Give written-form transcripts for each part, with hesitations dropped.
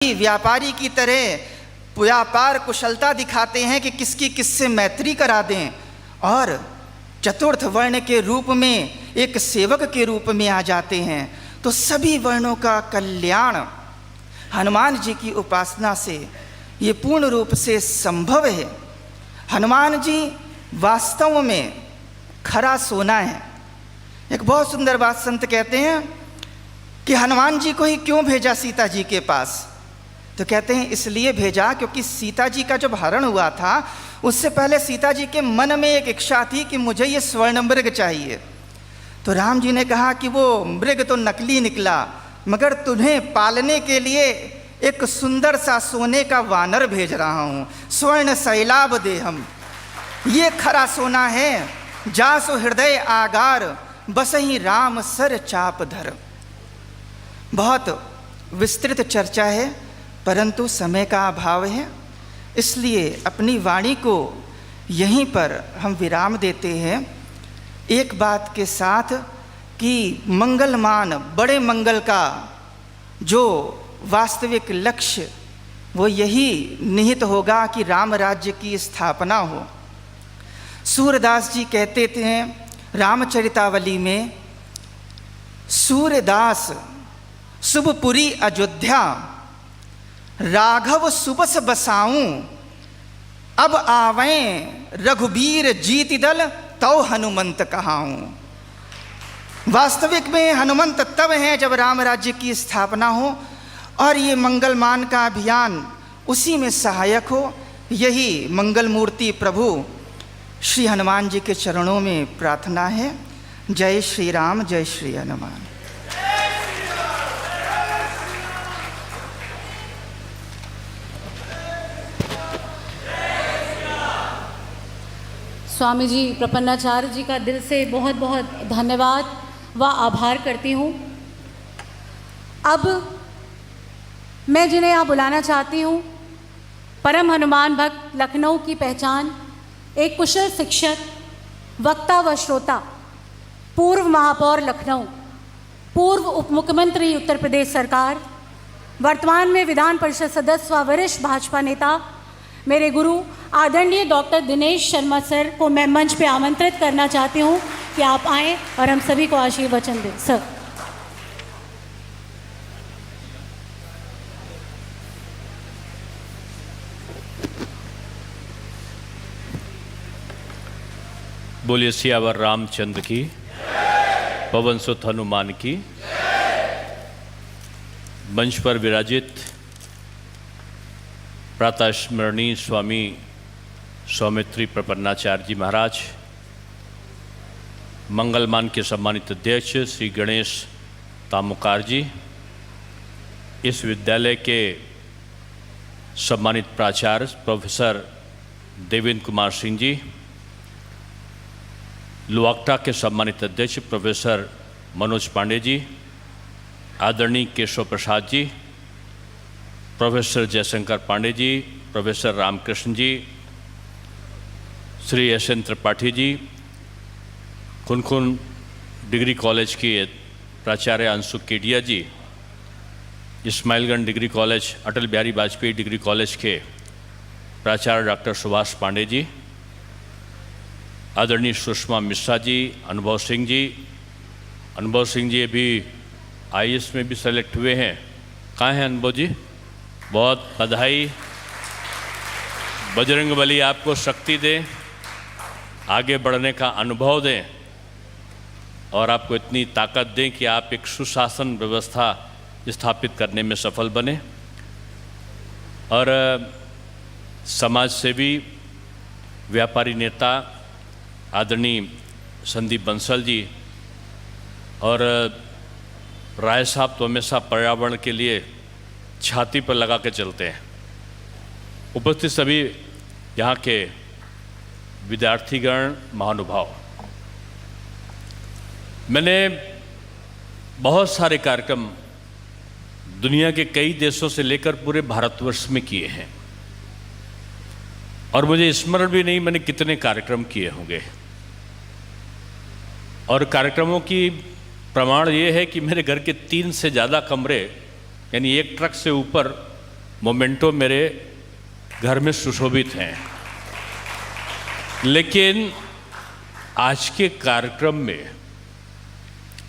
व्यापारी की तरह व्यापार कुशलता दिखाते हैं कि किसकी किससे मैत्री करा दें, और चतुर्थ वर्ण के रूप में एक सेवक के रूप में आ जाते हैं। तो सभी वर्णों का कल्याण हनुमान जी की उपासना से ये पूर्ण रूप से संभव है। हनुमान जी वास्तव में खरा सोना है। एक बहुत सुंदर बात संत कहते हैं कि हनुमान जी को ही क्यों भेजा सीता जी के पास, तो कहते हैं इसलिए भेजा क्योंकि सीता जी का जब हरण हुआ था उससे पहले सीता जी के मन में एक इच्छा थी कि मुझे ये स्वर्ण मृग चाहिए। तो राम जी ने कहा कि वो मृग तो नकली निकला, मगर तुम्हें पालने के लिए एक सुंदर सा सोने का वानर भेज रहा हूँ, स्वर्ण सैलाब दे हम। ये खरा सोना है, जासो हृदय आगार बसही राम सर चाप धर। बहुत विस्तृत चर्चा है, परंतु समय का अभाव है, इसलिए अपनी वाणी को यहीं पर हम विराम देते हैं। एक बात के साथ कि मंगलमान बड़े मंगल का जो वास्तविक लक्ष्य वो यही निहित होगा कि राम राज्य की स्थापना हो। सूरदास जी कहते थे रामचरितावली में, सूरदास शुभपुरी अयोध्या राघव सुबस बसाऊं, अब आवें रघुबीर जीति दल तो हनुमंत कहाऊं। वास्तविक में हनुमंत तब हैं जब राम राज्य की स्थापना हो, और ये मंगलमान का अभियान उसी में सहायक हो। यही मंगल मूर्ति प्रभु श्री हनुमान जी के चरणों में प्रार्थना है। जय श्री राम, जय श्री हनुमान। स्वामी जी प्रपन्नाचार्य जी का दिल से बहुत बहुत धन्यवाद व आभार करती हूँ। अब मैं जिन्हें यहाँ बुलाना चाहती हूँ, परम हनुमान भक्त, लखनऊ की पहचान, एक कुशल शिक्षक, वक्ता व श्रोता, पूर्व महापौर लखनऊ, पूर्व उप मुख्यमंत्री उत्तर प्रदेश सरकार, वर्तमान में विधान परिषद सदस्य व वरिष्ठ भाजपा नेता, मेरे गुरु आदरणीय डॉक्टर दिनेश शर्मा सर को मैं मंच पे आमंत्रित करना चाहती हूँ कि आप आएँ और हम सभी को आशीर्वचन दें। सर। बोलिए सियावर रामचंद्र की, पवन सुत हनुमान की। मंच पर विराजित प्रातः स्मरणीय स्वामी सौमित्री प्रपन्नाचार्य जी महाराज, मंगलमान के सम्मानित अध्यक्ष श्री गणेश तामुकार जी, इस विद्यालय के सम्मानित प्राचार्य प्रोफेसर देवेंद्र कुमार सिंह जी, लुआक्टा के सम्मानित अध्यक्ष प्रोफेसर मनोज पांडे जी, आदरणीय केशव प्रसाद जी, प्रोफेसर जयशंकर पांडे जी, प्रोफेसर रामकृष्ण जी, Shri S N Tripathi ji, खुनखुन degree college के प्राचार्य अंशु केडिया जी, Ismailganj degree college, Atal Bihari Vajpayee degree college के प्राचार्य डॉक्टर सुभाष पांडे जी, आदरणीय सुषमा मिश्रा जी, अनुभव सिंह जी अभी IAS में भी सेलेक्ट हुए हैं। कहाँ हैं अनुभव जी? बहुत बधाई। बजरंगबली आपको शक्ति दें, आगे बढ़ने का अनुभव दें और आपको इतनी ताकत दें कि आप एक सुशासन व्यवस्था स्थापित करने में सफल बने। और समाज सेवी, व्यापारी नेता आदरणीय संदीप बंसल जी, और राय साहब तो हमेशा पर्यावरण के लिए छाती पर लगा के चलते हैं। उपस्थित सभी यहाँ के विद्यार्थीगण, महानुभाव, मैंने बहुत सारे कार्यक्रम दुनिया के कई देशों से लेकर पूरे भारतवर्ष में किए हैं, और मुझे स्मरण भी नहीं मैंने कितने कार्यक्रम किए होंगे। और कार्यक्रमों की प्रमाण ये है कि मेरे घर के 3 से ज़्यादा कमरे, यानी एक ट्रक से ऊपर मोमेंटो मेरे घर में सुशोभित हैं, लेकिन आज के कार्यक्रम में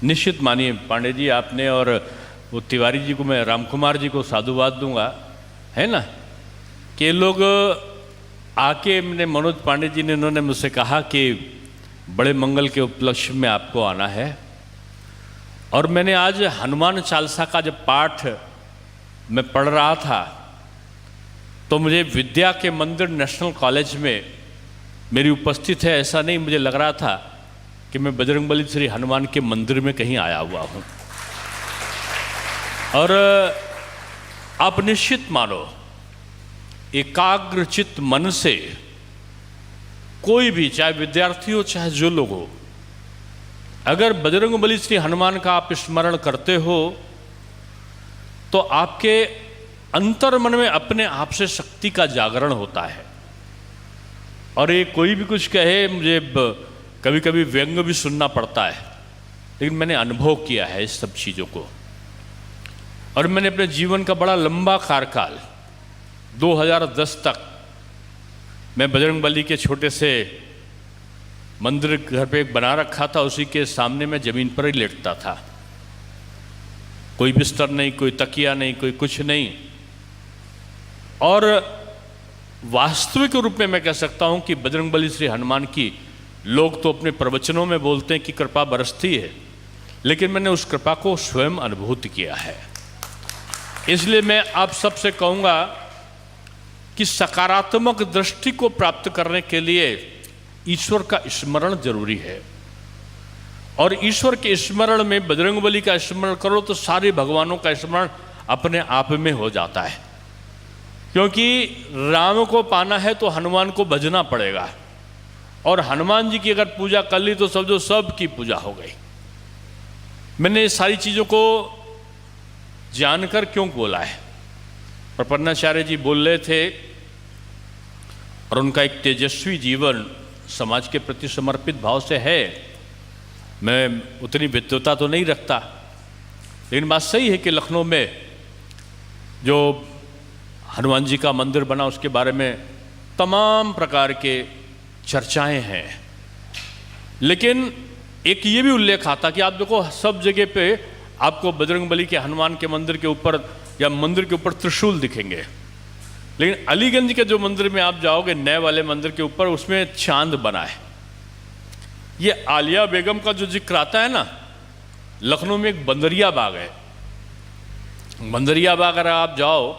निश्चित मानिए पांडे जी आपने, और वो तिवारी जी को, मैं रामकुमार जी को साधुवाद दूंगा, है ना, कि ये लोग आके, मैंने मनोज पांडे जी ने, इन्होंने मुझसे कहा कि बड़े मंगल के उपलक्ष्य में आपको आना है। और मैंने आज हनुमान चालीसा का जब पाठ मैं पढ़ रहा था तो मुझे विद्या के मंदिर नेशनल कॉलेज में मेरी उपस्थित है ऐसा नहीं, मुझे लग रहा था कि मैं बजरंगबली श्री हनुमान के मंदिर में कहीं आया हुआ हूँ। और आप निश्चित मानो एकाग्रचित मन से कोई भी, चाहे विद्यार्थी हो चाहे जो लोग हो, अगर बजरंगबली श्री हनुमान का आप स्मरण करते हो तो आपके अंतर मन में अपने आप से शक्ति का जागरण होता है। और ये कोई भी कुछ कहे, मुझे कभी कभी व्यंग भी सुनना पड़ता है, लेकिन मैंने अनुभव किया है इस सब चीज़ों को। और मैंने अपने जीवन का बड़ा लंबा कार्यकाल 2010 तक मैं बजरंगबली के छोटे से मंदिर घर पे एक बना रखा था, उसी के सामने मैं ज़मीन पर ही लेटता था। कोई बिस्तर नहीं, कोई तकिया नहीं, कोई कुछ नहीं। और वास्तविक रूप में मैं कह सकता हूं कि बजरंगबली श्री हनुमान की, लोग तो अपने प्रवचनों में बोलते हैं कि कृपा बरसती है, लेकिन मैंने उस कृपा को स्वयं अनुभूत किया है। इसलिए मैं आप सबसे कहूँगा कि सकारात्मक दृष्टि को प्राप्त करने के लिए ईश्वर का स्मरण जरूरी है। और ईश्वर के स्मरण में बजरंगबली का स्मरण करो तो सारे भगवानों का स्मरण अपने आप में हो जाता है। क्योंकि राम को पाना है तो हनुमान को भजना पड़ेगा, और हनुमान जी की अगर पूजा कर ली तो समझो सब की पूजा हो गई। मैंने इस सारी चीज़ों को जानकर क्यों बोला है, प्रपन्नाचार्य जी बोल रहे थे, और उनका एक तेजस्वी जीवन समाज के प्रति समर्पित भाव से है। मैं उतनी विद्वता तो नहीं रखता, लेकिन बात सही है कि लखनऊ में जो हनुमान जी का मंदिर बना उसके बारे में तमाम प्रकार के चर्चाएं हैं। लेकिन एक ये भी उल्लेख आता कि आप देखो सब जगह पे आपको बजरंगबली के हनुमान के मंदिर के ऊपर या मंदिर के ऊपर त्रिशूल दिखेंगे, लेकिन अलीगंज के जो मंदिर में आप जाओगे, नए वाले मंदिर के ऊपर, उसमें चांद बना है। ये आलिया बेगम का जो जिक्र आता है ना, लखनऊ में एक बंदरिया बाग है। बंदरिया बाग अगर आप जाओ,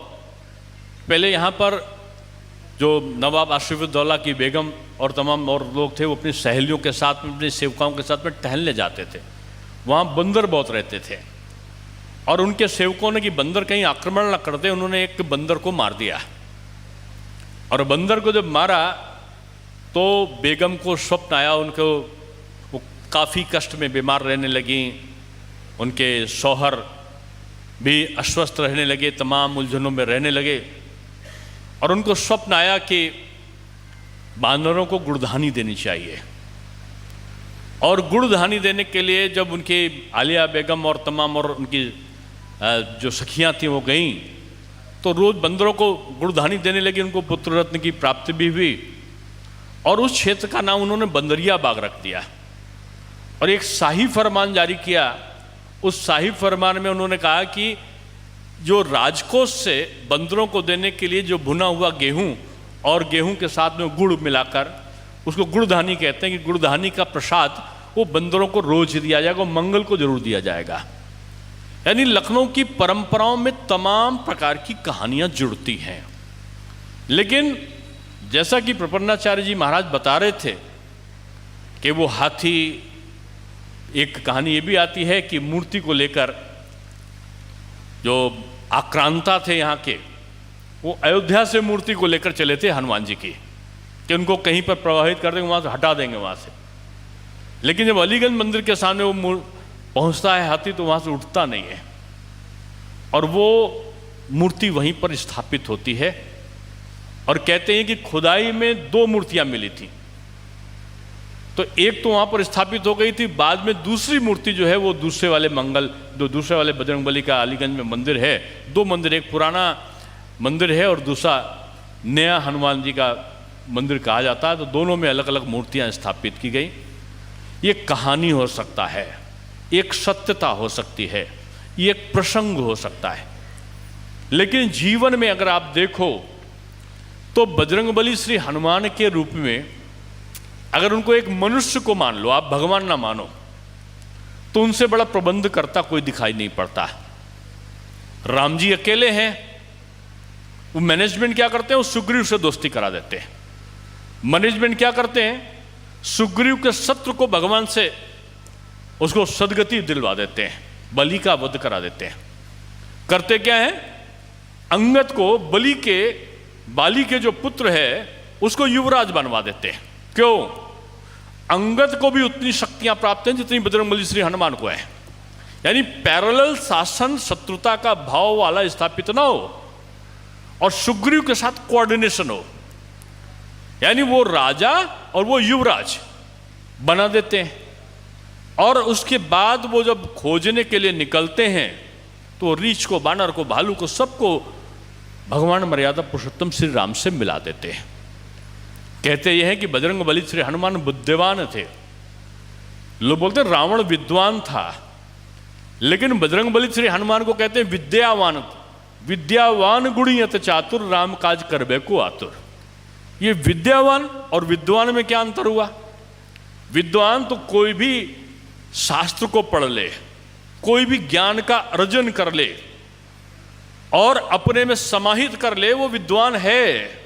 पहले यहाँ पर जो नवाब आसिफुद्दौला की बेगम और तमाम और लोग थे, वो अपनी सहेलियों के साथ में, अपने सेवकाओं के साथ में टहलने जाते थे। वहाँ बंदर बहुत रहते थे, और उनके सेवकों ने कि बंदर कहीं आक्रमण न कर दे, उन्होंने एक बंदर को मार दिया। और बंदर को जब मारा तो बेगम को स्वप्न आया, उनको वो काफ़ी कष्ट में बीमार रहने लगी, उनके शौहर भी अस्वस्थ रहने लगे, तमाम उलझनों में रहने लगे। और उनको स्वप्न आया कि बानरों को गुड़धानी देनी चाहिए। और गुड़धानी देने के लिए जब उनकी आलिया बेगम और तमाम और उनकी जो सखियाँ थीं वो गईं, तो रोज़ बंदरों को गुड़धानी देने लगी। उनको पुत्र रत्न की प्राप्ति भी हुई, और उस क्षेत्र का नाम उन्होंने बंदरिया बाग रख दिया। और एक शाही फरमान जारी किया। उस शाही फरमान में उन्होंने कहा कि जो राजकोष से बंदरों को देने के लिए जो भुना हुआ गेहूं और गेहूं के साथ में गुड़ मिलाकर, उसको गुड़धानी कहते हैं, कि गुड़धानी का प्रसाद वो बंदरों को रोज दिया जाएगा, मंगल को जरूर दिया जाएगा। यानी लखनऊ की परंपराओं में तमाम प्रकार की कहानियां जुड़ती हैं। लेकिन जैसा कि प्रपन्नाचार्य जी महाराज बता रहे थे कि वो हाथी, एक कहानी ये भी आती है कि मूर्ति को लेकर जो आक्रांता थे यहाँ के, वो अयोध्या से मूर्ति को लेकर चले थे हनुमान जी की, कि उनको कहीं पर प्रवाहित कर देंगे, वहाँ से हटा देंगे वहाँ से। लेकिन जब अलीगंज मंदिर के सामने वो पहुँचता है हाथी, तो वहाँ से उठता नहीं है, और वो मूर्ति वहीं पर स्थापित होती है। और कहते हैं कि खुदाई में 2 मूर्तियाँ मिली थी, तो एक तो वहाँ पर स्थापित हो गई थी, बाद में दूसरी मूर्ति जो है वो दूसरे वाले मंगल, जो दूसरे वाले बजरंगबली का अलीगंज में मंदिर है, 2 मंदिर, एक पुराना मंदिर है और दूसरा नया हनुमान जी का मंदिर कहा जाता है, तो दोनों में अलग अलग मूर्तियां स्थापित की गई। ये कहानी हो सकता है, एक सत्यता हो सकती है, ये एक प्रसंग हो सकता है, लेकिन जीवन में अगर आप देखो तो बजरंगबली श्री हनुमान के रूप में अगर उनको एक मनुष्य को मान लो, आप भगवान ना मानो, तो उनसे बड़ा प्रबंध करता कोई दिखाई नहीं पड़ता। राम जी अकेले हैं, वो मैनेजमेंट क्या करते हैं, वो सुग्रीव से दोस्ती करा देते हैं। मैनेजमेंट क्या करते हैं, सुग्रीव के शत्रु को भगवान से उसको सदगति दिलवा देते हैं, बलि का वध करा देते हैं। करते क्या है, अंगद को बाली के जो पुत्र है उसको युवराज बनवा देते हैं। क्यों? अंगद को भी उतनी शक्तियां प्राप्त हैं जितनी बजरंगबली श्री हनुमान को है। यानी पैरेलल शासन शत्रुता का भाव वाला स्थापित ना हो और सुग्रीव के साथ कोऑर्डिनेशन हो, यानी वो राजा और वो युवराज बना देते हैं। और उसके बाद वो जब खोजने के लिए निकलते हैं तो रीछ को, बानर को, भालू को, सबको भगवान मर्यादा पुरुषोत्तम श्री राम से मिला देते हैं। कहते यह है कि बजरंगबली श्री हनुमान बुद्धिमान थे। लोग बोलते हैं रावण विद्वान था, लेकिन बजरंगबली श्री हनुमान को कहते हैं विद्यावान। विद्यावान गुणियत चातुर, राम काज करबे को आतुर। ये विद्यावान और विद्वान में क्या अंतर हुआ? विद्वान तो कोई भी शास्त्र को पढ़ ले, कोई भी ज्ञान का अर्जन कर ले और अपने में समाहित कर ले, वो विद्वान है।